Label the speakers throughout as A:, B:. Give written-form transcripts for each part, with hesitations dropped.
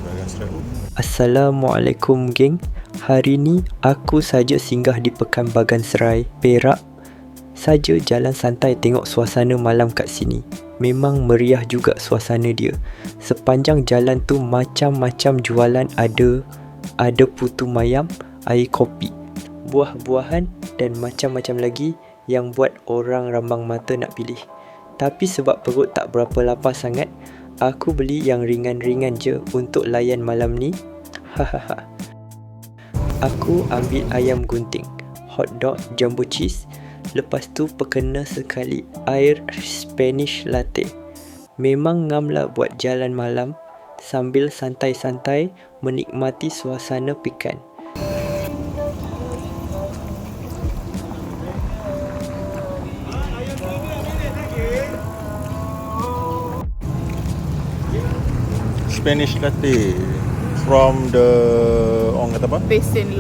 A: Bagan Serai.
B: Assalamualaikum geng. Hari ni aku saja singgah di Pekan Bagan Serai, Perak. Saja jalan santai tengok suasana malam kat sini. Memang meriah juga suasana dia. Sepanjang jalan tu macam-macam jualan ada. Ada putu mayam, air kopi, buah-buahan dan macam-macam lagi yang buat orang rambang mata nak pilih. Tapi sebab perut tak berapa lapar sangat, aku beli yang ringan-ringan je untuk layan malam ni. Hahaha. Aku ambil ayam gunting, hot dog jumbo cheese, lepas tu perkena sekali air Spanish latte. Memang ngam lah buat jalan malam sambil santai-santai menikmati suasana Pekan.
A: Spanish latte from the orang kata apa? Pesin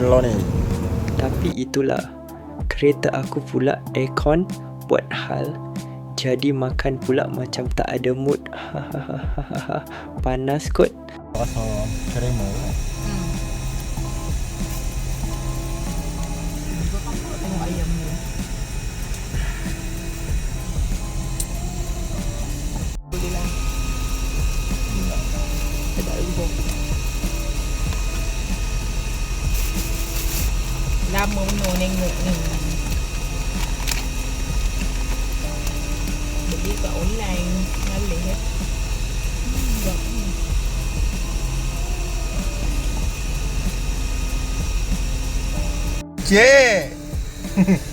A: Loni.
B: Tapi itulah, kereta aku pula aircon buat hal. Jadi makan pula macam tak ada mood. Hahaha. Panas kot.
A: Rasa caramel.
C: Tengok ayam ni. Boleh lah. Sedap juga. Lama punya nengok ni. Beli kat online. Malih eh. Sedap ni.
A: Cik.